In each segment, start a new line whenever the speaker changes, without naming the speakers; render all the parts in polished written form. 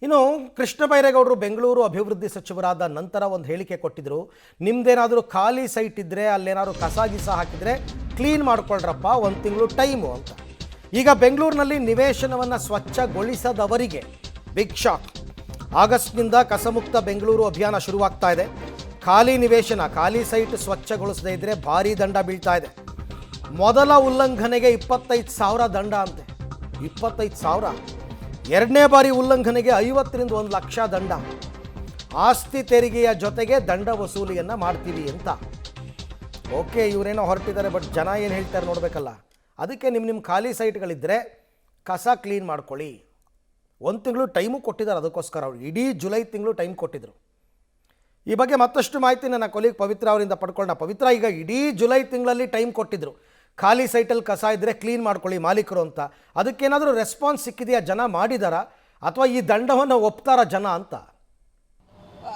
ಇನ್ನು ಕೃಷ್ಣ ಬೈರೇಗೌಡರು ಬೆಂಗಳೂರು ಅಭಿವೃದ್ಧಿ ಸಚಿವರಾದ ನಂತರ ಒಂದು ಹೇಳಿಕೆ ಕೊಟ್ಟಿದ್ರು. ನಿಮ್ದೇನಾದರೂ ಖಾಲಿ ಸೈಟ್ ಇದ್ದರೆ ಅಲ್ಲೇನಾದರೂ ಕಸ ಗಿಸ ಹಾಕಿದರೆ ಕ್ಲೀನ್ ಮಾಡ್ಕೊಳ್ರಪ್ಪ, ಒಂದು ತಿಂಗಳು ಟೈಮು ಅಂತ. ಈಗ ಬೆಂಗಳೂರಿನಲ್ಲಿ ನಿವೇಶನವನ್ನು ಸ್ವಚ್ಛಗೊಳಿಸದವರಿಗೆ ಬಿಗ್ ಶಾಕ್. ಆಗಸ್ಟ್ನಿಂದ ಕಸಮುಕ್ತ ಬೆಂಗಳೂರು ಅಭಿಯಾನ ಶುರುವಾಗ್ತಾ ಇದೆ. ಖಾಲಿ ನಿವೇಶನ, ಖಾಲಿ ಸೈಟ್ ಸ್ವಚ್ಛಗೊಳಿಸದೇ ಇದ್ದರೆ ಭಾರೀ ದಂಡ ಬೀಳ್ತಾ ಇದೆ. ಮೊದಲ ಉಲ್ಲಂಘನೆಗೆ 25,000 ದಂಡ ಅಂತೆ. 25,000. ಎರಡನೇ ಬಾರಿ ಉಲ್ಲಂಘನೆಗೆ 50ರಿಂದ 1 ಲಕ್ಷ ದಂಡ. ಆಸ್ತಿ ತೆರಿಗೆಯ ಜೊತೆಗೆ ದಂಡ ವಸೂಲಿಯನ್ನು ಮಾಡ್ತೀವಿ ಅಂತ. ಓಕೆ, ಇವರೇನೋ ಹೊರಟಿದ್ದಾರೆ, ಬಟ್ ಜನ ಏನು ಹೇಳ್ತಾರೆ ನೋಡಬೇಕಲ್ಲ. ಅದಕ್ಕೆ ನಿಮ್ಮ ಖಾಲಿ ಸೈಟ್ಗಳಿದ್ದರೆ ಕಸ ಕ್ಲೀನ್ ಮಾಡ್ಕೊಳ್ಳಿ. 1 ತಿಂಗಳು ಟೈಮು ಕೊಟ್ಟಿದ್ದಾರೆ. ಅದಕ್ಕೋಸ್ಕರ ಅವರು ಇಡೀ ಜುಲೈ ತಿಂಗಳು ಟೈಮ್ ಕೊಟ್ಟಿದ್ದರು. ಈ ಬಗ್ಗೆ ಮತ್ತಷ್ಟು ಮಾಹಿತಿ ನನ್ನ ಕೊಲೀಗ್ ಪವಿತ್ರ ಅವರಿಂದ ಪಡ್ಕೊಳ್ಳೋಣ. ಪವಿತ್ರ, ಈಗ ಇಡೀ ಜುಲೈ ತಿಂಗಳಲ್ಲಿ ಟೈಮ್ ಕೊಟ್ಟಿದ್ದರು, ಖಾಲಿ ಸೈಟಲ್ಲಿ ಕಸ ಇದ್ದರೆ ಕ್ಲೀನ್ ಮಾಡ್ಕೊಳ್ಳಿ ಮಾಲೀಕರು ಅಂತ. ಅದಕ್ಕೇನಾದರೂ ರೆಸ್ಪಾನ್ಸ್ ಸಿಕ್ಕಿದೆಯಾ? ಜನ ಮಾಡಿದಾರಾ ಅಥವಾ ಈ ದಂಡವನ್ನು ಒಪ್ತಾರಾ ಜನ ಅಂತ?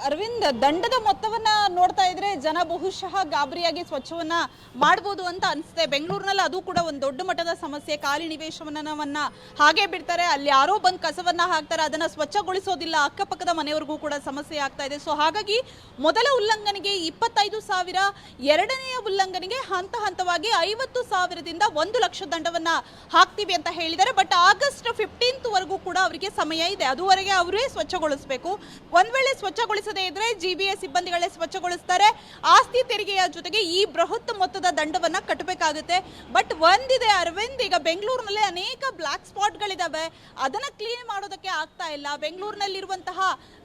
ಅರವಿಂದ್, ದಂಡದ ಮೊತ್ತವನ್ನ ನೋಡ್ತಾ ಇದ್ರೆ ಜನ ಬಹುಶಃ ಗಾಬರಿಯಾಗಿ ಸ್ವಚ್ಛವನ್ನ ಮಾಡಬಹುದು ಅಂತ ಅನಿಸುತ್ತೆ. ಬೆಂಗಳೂರಿನಲ್ಲಿ ಅದು ಕೂಡ ಒಂದು ದೊಡ್ಡ ಮಟ್ಟದ ಸಮಸ್ಯೆ. ಖಾಲಿ ನಿವೇಶನವನ್ನ ಹಾಗೆ ಬಿಡ್ತಾರೆ, ಅಲ್ಲಿ ಯಾರೋ ಬಂದು ಕಸವನ್ನ ಹಾಕ್ತಾರೆ, ಅದನ್ನ ಸ್ವಚ್ಛಗೊಳಿಸೋದಿಲ್ಲ. ಅಕ್ಕಪಕ್ಕದ ಮನೆಯವರೆಗೂ ಕೂಡ ಸಮಸ್ಯೆ ಆಗ್ತಾ ಇದೆ. ಸೊ ಹಾಗಾಗಿ ಮೊದಲ ಉಲ್ಲಂಘನೆಗೆ 25,000, ಎರಡನೆಯ ಉಲ್ಲಂಘನೆಗೆ ಹಂತ ಹಂತವಾಗಿ 50,000ದಿಂದ 1 ಲಕ್ಷ ದಂಡವನ್ನ ಹಾಕ್ತೀವಿ ಅಂತ ಹೇಳಿದ್ದಾರೆ. ಬಟ್ ಆಗಸ್ಟ್ 15th ವರೆಗೂ ಕೂಡ ಅವರಿಗೆ ಸಮಯ ಇದೆ. ಅದುವರೆಗೆ ಅವರೇ ಸ್ವಚ್ಛಗೊಳಿಸಬೇಕು. ಒಂದ್ ವೇಳೆ ಸ್ವಚ್ಛಗೊಳಿಸದೇ ಇದ್ರೆ ಜಿಬಿಎ ಸಿಬ್ಬಂದಿಗಳೇ ಸ್ವಚ್ಛಗೊಳಿಸ್ತಾರೆ. ಆಸ್ತಿ ತೆರಿಗೆಯ ಜೊತೆಗೆ ಈ ಬೃಹತ್ ಮೊತ್ತದ ದಂಡವನ್ನ ಕಟ್ಟಬೇಕಾಗುತ್ತೆ. ಬಟ್ ಒಂದಿದೆ ಅರವಿಂದ್, ಈಗ ಬೆಂಗಳೂರಿನಲ್ಲಿ ಅನೇಕ ಬ್ಲಾಕ್ ಸ್ಪಾಟ್ಗಳಿದಾವೆ. ಅದನ್ನ ಕ್ಲೀನ್ ಮಾಡೋದಕ್ಕೆ ಆಗ್ತಾ ಇಲ್ಲ. ಬೆಂಗಳೂರಿನಲ್ಲಿರುವಂತಹ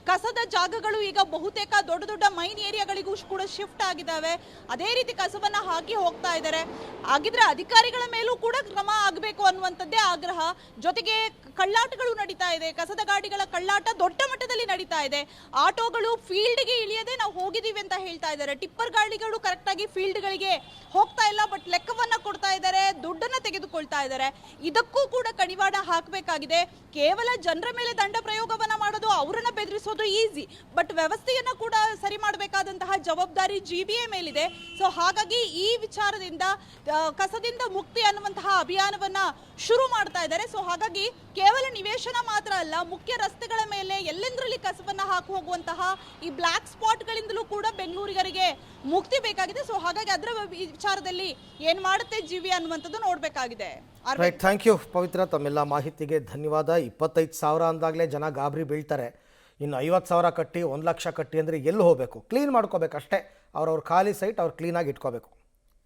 ಕಸದ ಜಾಗಗಳು ಈಗ ಬಹುತೇಕ ದೊಡ್ಡ ದೊಡ್ಡ ಮೈನ್ ಏರಿಯಾಗಳಿಗೂ ಕೂಡ ಶಿಫ್ಟ್ ಆಗಿದ್ದಾವೆ. ಅದೇ ರೀತಿ ಕಸವನ್ನ ಹಾಕಿ ಹೋಗ್ತಾ ಇದ್ದಾರೆ. ಹಾಗಿದ್ರೆ ಅಧಿಕಾರಿಗಳ ಮೇಲೂ ಕೂಡ ಕ್ರಮ ಆಗಬೇಕು ಅನ್ನುವಂಥದ್ದೇ ಆಗ್ರಹ. ಜೊತೆಗೆ ಕಳ್ಳಾಟಗಳು ನಡೀತಾ ಇದೆ. ಕಸದ ಗಾಡಿಗಳ ಕಳ್ಳಾಟ ದೊಡ್ಡ ಮಟ್ಟದಲ್ಲಿ ನಡೀತಾ ಇದೆ. ಆಟೋಗಳು ಫೀಲ್ಡ್ಗೆ ಇಳಿಯದೆ ನಾವು ಹೋಗಿದ್ದೀವಿ ಅಂತ ಹೇಳ್ತಾ ಇದ್ದಾರೆ. ಟಿಪ್ಪರ್ ಗಾಡಿಗಳು ಕರೆಕ್ಟ್ ಆಗಿ ಫೀಲ್ಡ್ಗಳಿಗೆ ಹೋಗ್ತಾ ಇಲ್ಲ, ಬಟ್ ಲೆಕ್ಕವನ್ನ ಕೊಡ್ತಾ ಇದ್ದಾರೆ, ದುಡ್ಡನ್ನ ತೆಗೆದುಕೊಳ್ತಾ ಇದ್ದಾರೆ. ಇದಕ್ಕೂ ಕೂಡ ಕಡಿವಾಣ ಹಾಕಬೇಕಾಗಿದೆ. ಕೇವಲ ಜನರ ಮೇಲೆ ದಂಡ ಪ್ರಯೋಗವನ್ನ ಮಾಡೋದು, ಅವರನ್ನ ಬೆದರಿಸೋದು ಈಸಿ, ಬಟ್ ವ್ಯವಸ್ಥೆಯನ್ನ ಕೂಡ ಸರಿ ಮಾಡಬೇಕಾದಂತಹ ಜವಾಬ್ದಾರಿ ಜಿಬಿಎ ಮೇಲಿದೆ. ಸೊ ಹಾಗಾಗಿ ಈ ವಿಚಾರದಿಂದ ಕಸದಿಂದ ಮುಕ್ತಿ ಅನ್ನುವಂತಹ ಅಭಿಯಾನವನ್ನ ಶುರು ಮಾಡ್ತಾ ಇದ್ದಾರೆ. ಸೊ ಹಾಗಾಗಿ ಕೇವಲ ನಿವೇಶನ ಮಾತ್ರ ಅಲ್ಲ, ಮುಖ್ಯ ರಸ್ತೆಗಳ ಮೇಲೆ ಎಲ್ಲೆಂದರಲ್ಲಿ ಕಸವನ್ನ ಹಾಕಿ ಹೋಗುವಂತಹ ಈ ಬ್ಲಾಕ್ ಸ್ಪಾಟ್ಗಳಿಂದಲೂ ಕೂಡ ಬೆಂಗಳೂರಿಗರಿಗೆ ಮುಕ್ತಿ ಬೇಕಾಗಿದೆ. ಸೊ ಹಾಗಾಗಿ ಅದರ ವಿಚಾರದಲ್ಲಿ ಏನ್ ಮಾಡುತ್ತೆ ಜಿವಿ ಅನ್ನುವಂಥದ್ದು ನೋಡ್ಬೇಕಾಗಿದೆ.
ರೈಟ್, ಥ್ಯಾಂಕ್ ಯು ಪವಿತ್ರ, ತಮ್ಮೆಲ್ಲ ಮಾಹಿತಿಗೆ ಧನ್ಯವಾದ. 25,000 ಅಂದಾಗಲೇ ಜನ ಗಾಬರಿ ಬೀಳ್ತಾರೆ. ಇನ್ನು 50,000 ಕಟ್ಟಿ 1 ಲಕ್ಷ ಕಟ್ಟಿ ಅಂದರೆ ಎಲ್ಲಿ ಹೋಗಬೇಕು? ಕ್ಲೀನ್ ಮಾಡ್ಕೋಬೇಕಷ್ಟೇ. ಅವ್ರವ್ರ ಖಾಲಿ ಸೈಟ್ ಅವ್ರು ಕ್ಲೀನಾಗಿ ಇಟ್ಕೋಬೇಕು.